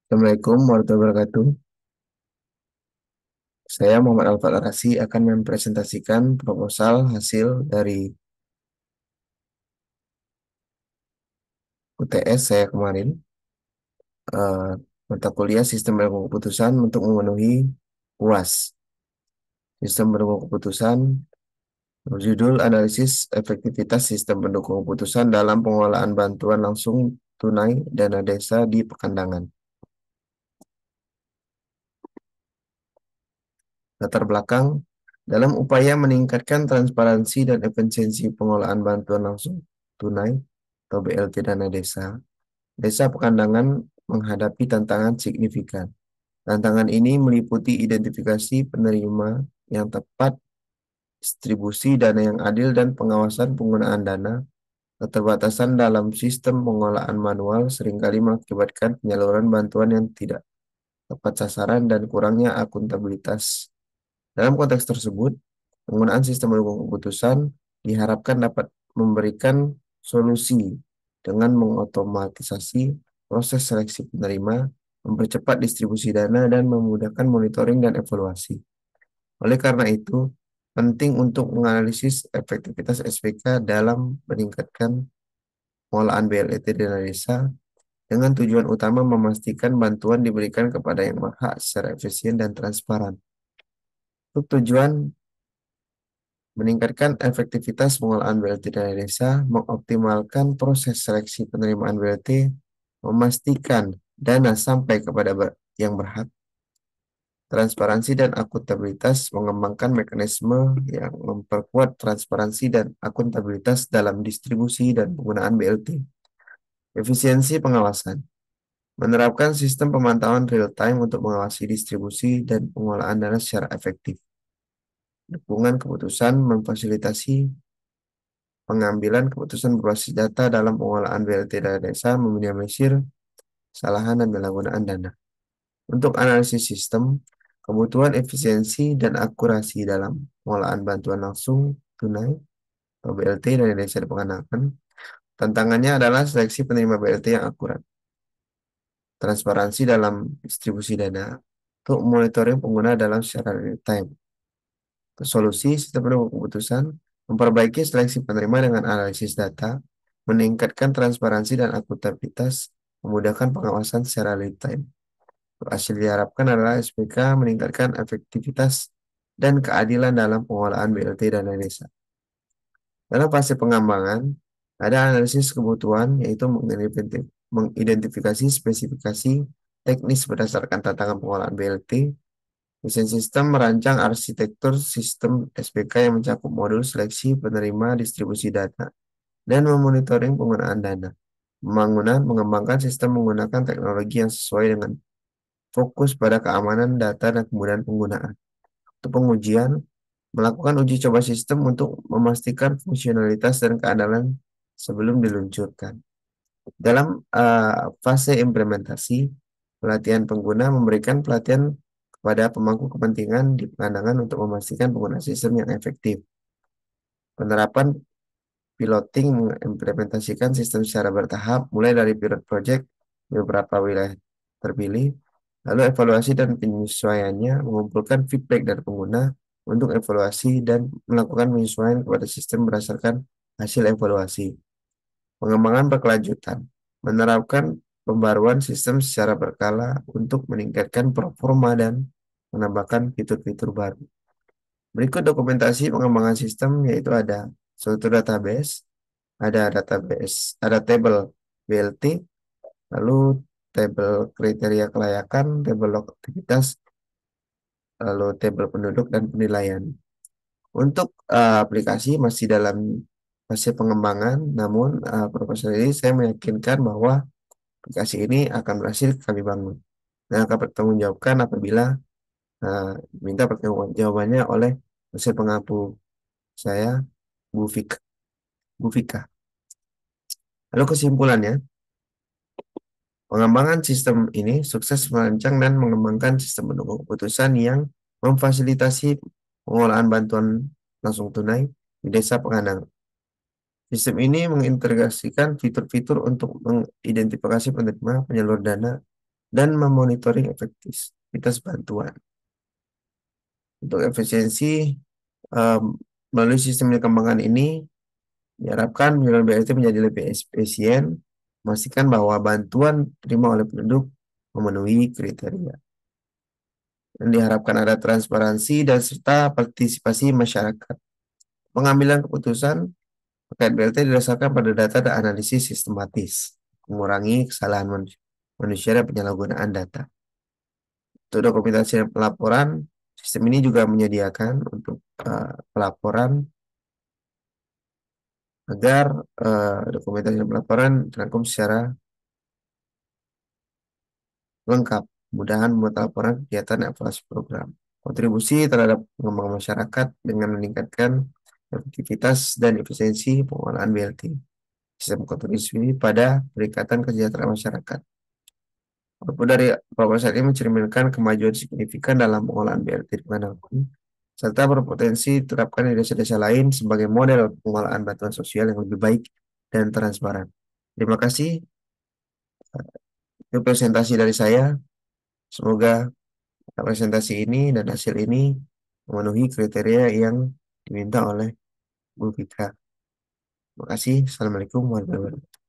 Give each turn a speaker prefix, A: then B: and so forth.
A: Assalamualaikum warahmatullahi wabarakatuh. Saya Muhammad Alfat Arasi akan mempresentasikan proposal hasil dari UTS saya kemarin, eh, mata kuliah Sistem Pendukung Keputusan untuk memenuhi UAS. Sistem Pendukung Keputusan berjudul Analisis Efektivitas Sistem Pendukung Keputusan dalam Pengelolaan Bantuan Langsung Tunai Dana Desa di Pekandangan. Latar belakang, dalam upaya meningkatkan transparansi dan efisiensi pengelolaan bantuan langsung tunai atau BLT dana desa, Desa Pekandangan menghadapi tantangan signifikan. Tantangan ini meliputi identifikasi penerima yang tepat, distribusi dana yang adil, dan pengawasan penggunaan dana. Keterbatasan dalam sistem pengelolaan manual seringkali mengakibatkan penyaluran bantuan yang tidak tepat sasaran dan kurangnya akuntabilitas. Dalam konteks tersebut, penggunaan sistem pendukung keputusan diharapkan dapat memberikan solusi dengan mengotomatisasi proses seleksi penerima, mempercepat distribusi dana, dan memudahkan monitoring dan evaluasi. Oleh karena itu, penting untuk menganalisis efektivitas SPK dalam meningkatkan pengelolaan BLT dana desa dengan tujuan utama memastikan bantuan diberikan kepada yang berhak secara efisien dan transparan. Untuk tujuan meningkatkan efektivitas pengelolaan BLT dana desa, mengoptimalkan proses seleksi penerimaan BLT, memastikan dana sampai kepada yang berhak, transparansi dan akuntabilitas, mengembangkan mekanisme yang memperkuat transparansi dan akuntabilitas dalam distribusi dan penggunaan BLT. Efisiensi pengawasan, menerapkan sistem pemantauan real-time untuk mengawasi distribusi dan pengelolaan dana secara efektif. Dukungan keputusan memfasilitasi pengambilan keputusan berbasis data dalam pengolahan BLT dana desa, meminimalisir kesalahan dan penyalahgunaan dana. Untuk analisis sistem, kebutuhan efisiensi dan akurasi dalam pengolahan bantuan langsung tunai atau BLT dana desa dipengaruhi. Tantangannya adalah seleksi penerima BLT yang akurat, transparansi dalam distribusi dana, untuk monitoring pengguna dalam secara real time. Solusi sistem pendukung keputusan memperbaiki seleksi penerima dengan analisis data, meningkatkan transparansi dan akuntabilitas, memudahkan pengawasan secara real time. Hasil diharapkan adalah SPK meningkatkan efektivitas dan keadilan dalam pengolahan BLT dana desa. Dalam fase pengembangan, ada analisis kebutuhan, yaitu mengidentifikasi spesifikasi teknis berdasarkan tantangan pengolahan BLT. Desain sistem merancang arsitektur sistem SPK yang mencakup modul seleksi, penerima, distribusi data, dan memonitoring penggunaan dana. Pembangunan mengembangkan sistem menggunakan teknologi yang sesuai dengan fokus pada keamanan data dan kemudahan penggunaan. Untuk pengujian, melakukan uji coba sistem untuk memastikan fungsionalitas dan keandalan sebelum diluncurkan. Dalam fase implementasi, pelatihan pengguna memberikan pelatihan kepada pemangku kepentingan di pandangan untuk memastikan penggunaan sistem yang efektif. Penerapan piloting mengimplementasikan sistem secara bertahap, mulai dari pilot project di beberapa wilayah terpilih, lalu evaluasi dan penyesuaiannya, mengumpulkan feedback dari pengguna untuk evaluasi dan melakukan penyesuaian kepada sistem berdasarkan hasil evaluasi. Pengembangan berkelanjutan, menerapkan pembaruan sistem secara berkala untuk meningkatkan performa dan menambahkan fitur-fitur baru. Berikut dokumentasi pengembangan sistem, yaitu ada suatu database, ada tabel BLT, lalu tabel kriteria kelayakan, tabel log aktivitas, lalu tabel penduduk dan penilaian. Untuk aplikasi masih dalam fase pengembangan, namun proposal ini saya meyakinkan bahwa aplikasi ini akan berhasil kami bangun dan akan bertanggungjawabkan apabila minta pertanggungjawabannya oleh dosen pengampu saya, Bu Fika. Bu Fika. Lalu kesimpulannya, pengembangan sistem ini sukses merancang dan mengembangkan sistem pendukung keputusan yang memfasilitasi pengolahan bantuan langsung tunai di desa Penganang. Sistem ini mengintegrasikan fitur-fitur untuk mengidentifikasi penerima, penyalur dana, dan memonitoring efektivitas bantuan. Untuk efisiensi, em, melalui sistem dikembangkan ini, diharapkan penyaluran BLT menjadi lebih efisien, memastikan bahwa bantuan diterima oleh penduduk memenuhi kriteria. Dan diharapkan ada transparansi dan serta partisipasi masyarakat. Pengambilan keputusan terkait BLT didasarkan pada data dan analisis sistematis, mengurangi kesalahan manusia dan penyalahgunaan data. Untuk dokumentasi dan pelaporan, sistem ini juga menyediakan untuk pelaporan agar dokumentasi dan pelaporan dirangkum secara lengkap, mudahan membuat laporan kegiatan dan evaluasi program. Kontribusi terhadap pengembangan masyarakat dengan meningkatkan efektivitas dan efisiensi pengelolaan BLT. Sistem kontribusi pada peningkatan kesejahteraan masyarakat. Walaupun dari proposal ini mencerminkan kemajuan signifikan dalam pengolahan BLT dimanapun, serta berpotensi diterapkan di desa-desa lain sebagai model pengolahan bantuan sosial yang lebih baik dan transparan. Terima kasih. Itu presentasi dari saya. Semoga presentasi ini dan hasil ini memenuhi kriteria yang diminta oleh Bu Fika. Terima kasih. Assalamualaikum warahmatullahi wabarakatuh.